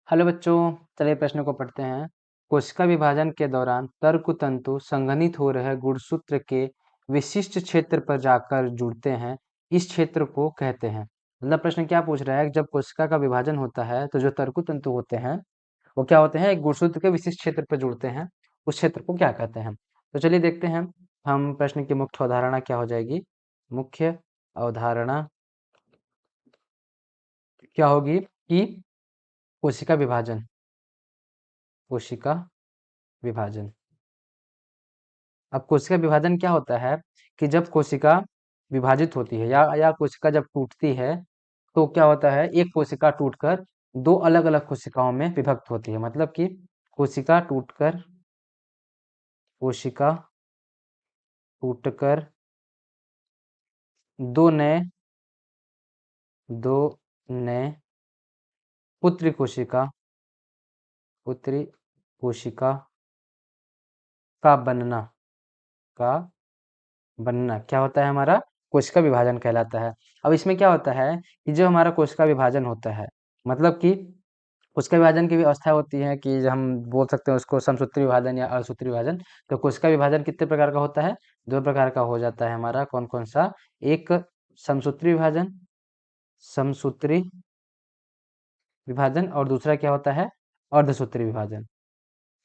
Hello बच्चों, चलिए प्रश्न को पढ़ते हैं। कोशिका विभाजन के दौरान तंतु संघनित हो रहे गुणसूत्र के विशिष्ट क्षेत्र पर जाकर जुड़ते हैं। इस क्षेत्र को कहते हैं। मतलब प्रश्न क्या पूछ रहा है कि जब कोशिका का विभाजन होता है तो जो तंतु होते हैं वो क्या होते हैं, एक गुणसूत्र के विशिष्ट क्षेत्र पर जुड़ते हैं। उस क्षेत्र को क्या कहते हैं? तो चलिए देखते हैं। हम प्रश्न की मुख्य अवधारणा क्या हो जाएगी। मुख्य अवधारणा क्या होगी कि कोशिका विभाजन, कोशिका विभाजन। अब कोशिका विभाजन क्या होता है कि जब कोशिका विभाजित होती है या कोशिका जब टूटती है तो क्या होता है, एक कोशिका टूटकर दो अलग अलग कोशिकाओं में विभक्त होती है। मतलब कि कोशिका टूटकर कोशिका टूटकर दो नए दो नए पुत्री कोशिका पुत्री कोशिका का बनना का बनना क्या होता है, हमारा कोशिका विभाजन कहलाता है। अब इसमें क्या होता है कि जो हमारा कोशिका विभाजन होता है, मतलब कि कोशिका विभाजन की भी अवस्था होती है कि हम बोल सकते हैं उसको समसूत्री विभाजन या असूत्री विभाजन। तो कोशिका विभाजन कितने प्रकार का होता है? दो प्रकार का हो जाता है हमारा। कौन कौन सा? एक समसूत्री विभाजन, समसूत्री विभाजन, और दूसरा क्या होता है, अर्धसूत्री विभाजन,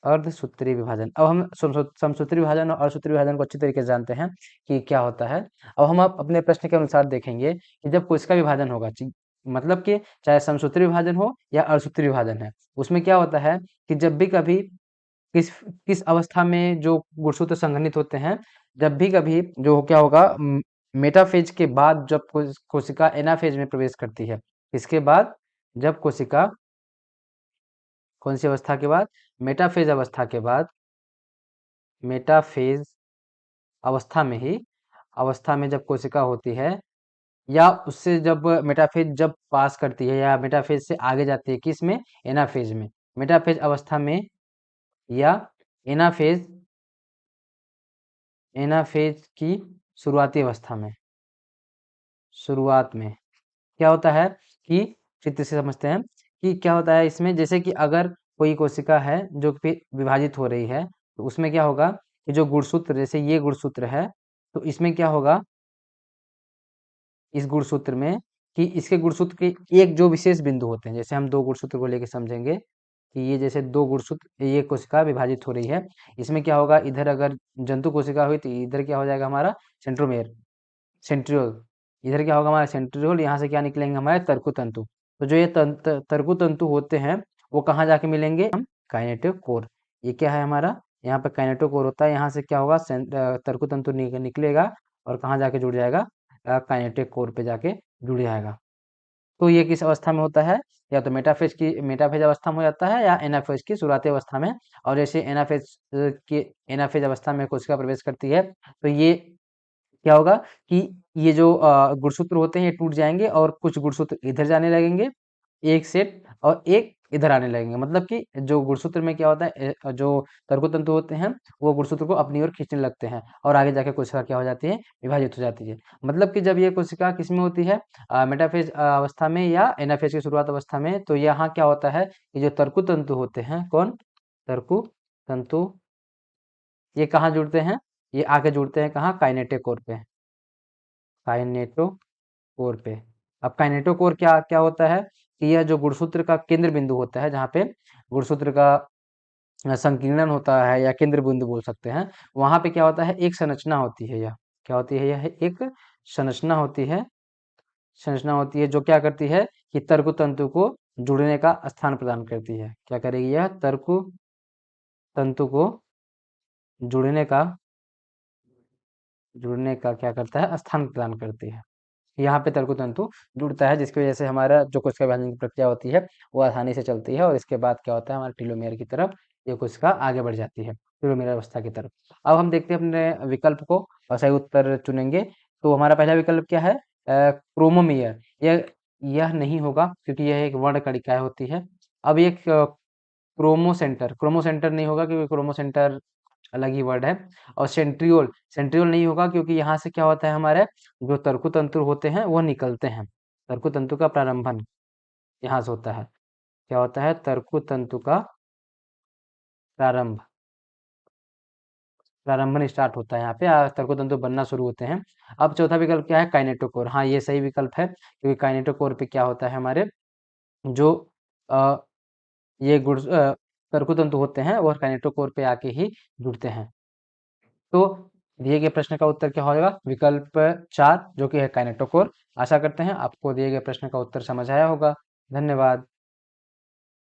अर्धसूत्री विभाजन। अब हम समसूत्री विभाजन और अर्धसूत्री विभाजन को अच्छी तरीके से जानते हैं कि क्या होता है। अब हम अपने प्रश्न के अनुसार देखेंगे कि जब कोशिका विभाजन होगा, मतलब कि चाहे समसूत्री विभाजन हो या अर्धसूत्री विभाजन है, उसमें क्या होता है कि जब भी कभी किस किस अवस्था में जो गुणसूत्र संघनित होते हैं, जब भी कभी जो क्या होगा, मेटाफेज के बाद जब कोशिका एनाफेज में प्रवेश करती है, इसके बाद जब कोशिका कौन सी अवस्था के बाद, मेटाफेज अवस्था के बाद, मेटाफेज अवस्था में जब कोशिका होती है या उससे जब मेटाफेज जब पास करती है या मेटाफेज से आगे जाती है, किस में, एनाफेज में, मेटाफेज अवस्था में या एनाफेज एनाफेज की शुरुआती अवस्था में, शुरुआत में क्या होता है कि चित्र से समझते हैं कि क्या होता है इसमें। जैसे कि अगर कोई कोशिका है जो कि विभाजित हो रही है, तो उसमें क्या होगा कि जो गुणसूत्र, जैसे ये गुणसूत्र है, तो इसमें क्या होगा, इस गुणसूत्र में, कि इसके गुणसूत्र के एक जो विशेष बिंदु होते हैं, जैसे हम दो गुणसूत्र को लेकर समझेंगे कि ये जैसे दो गुणसूत्र, ये कोशिका विभाजित हो रही है, इसमें क्या होगा, इधर अगर जंतु कोशिका हुई तो इधर क्या हो जाएगा हमारा सेंट्रोमेर, सेंट्रियोल। इधर क्या होगा हमारा सेंट्रियोल, यहाँ से क्या निकलेंगे हमारे तर्कु तंतु। तो जो ये तर्कु तंतु होते हैं वो कहाँ जाके मिलेंगे, हम काइनेटिक कोर। ये क्या है हमारा, यहाँ पे काइनेटिक कोर होता है, यहाँ से क्या होगा, तर्कु तंतु निकलेगा और कहाँ जाके जुड़ जाएगा, काइनेटिक कोर पे जाके जुड़ जाएगा। तो ये किस अवस्था में होता है, या तो मेटाफेज अवस्था में हो जाता है या एनाफेज की शुरुआती अवस्था में। और जैसे एनाफेज अवस्था में कोशिका प्रवेश करती है तो ये क्या होगा कि ये जो गुणसूत्र होते हैं ये टूट जाएंगे और कुछ गुणसूत्र इधर जाने लगेंगे, एक सेट, और एक इधर आने लगेंगे। मतलब कि जो गुणसूत्र में क्या होता है, जो तर्कतंतु होते हैं वो गुणसूत्र को अपनी ओर खींचने लगते हैं और आगे जाके कोशिका क्या हो जाती है, विभाजित हो जाती है। मतलब कि जब ये कोशिका किस में होती है, मेटाफेज अवस्था में या एनाफेज की शुरुआत अवस्था में, तो यहाँ क्या होता है कि जो तर्कतंतु होते हैं, कौन, तर्कतंतु, ये कहाँ जुड़ते हैं, ये आगे जुड़ते हैं कहाँ, काइनेटिक कोर पे, काइनेटोकोर पे। अब काइनेटोकोर क्या क्या होता है कि यह जो गुणसूत्र का केंद्र बिंदु होता है, जहाँ पे गुणसूत्र का संकीर्णन होता है या केंद्र बिंदु बोल सकते हैं, वहां पे क्या होता है, एक संरचना होती है। यह क्या होती है, यह एक संरचना होती है, संरचना होती है जो क्या करती है कि तर्कु तंतु को जुड़ने का स्थान प्रदान करती है। क्या करेगी, यह तर्कु तंतु को जुड़ने का क्या करता है, स्थान प्रदान करती है। यहाँ पे तर्कु तंतु जुड़ता है, जिसकी वजह से हमारा जो कोशिका विभाजन की प्रक्रिया होती है वो आसानी से चलती है, और इसके बाद क्या होता है, हमारे टीलोमेयर की तरफ ये कोशिका आगे बढ़ जाती है, टीलोमेयर अवस्था की तरफ। अब हम देखते हैं अपने विकल्प को और सही उत्तर चुनेंगे। तो हमारा पहला विकल्प क्या है, क्रोमोमियर। यह नहीं होगा क्योंकि यह एक वर्णकणिका होती है। अब ये क्रोमोसेंटर, क्रोमोसेंटर नहीं होगा क्योंकि क्रोमोसेंटर अलग ही वर्ड है। और सेंट्रियोल, सेंट्रियोल नहीं होगा क्योंकि यहाँ से क्या होता है, हमारे जो तर्कु तंतु होते हैं वो निकलते हैं, तर्कु तंतु का प्रारंभन यहाँ से होता है। क्या होता है? तर्कु तंतु का प्रारंभ, प्रारंभन स्टार्ट होता है यहाँ पे, तर्कु तंतु बनना शुरू होते हैं। अब चौथा विकल्प क्या है? काइनेटोकोर। हाँ, ये सही विकल्प है, क्योंकि काइनेटोकोर पे क्या होता है, हमारे जो अ, ये तर्कु तंतु होते हैं वो काइनेटोकोर पे आके ही जुड़ते हैं। तो दिए गए प्रश्न का उत्तर क्या होगा? विकल्प 4, जो कि है काइनेटोकोर। आशा करते हैं आपको दिए गए प्रश्न का उत्तर समझ आया होगा। धन्यवाद।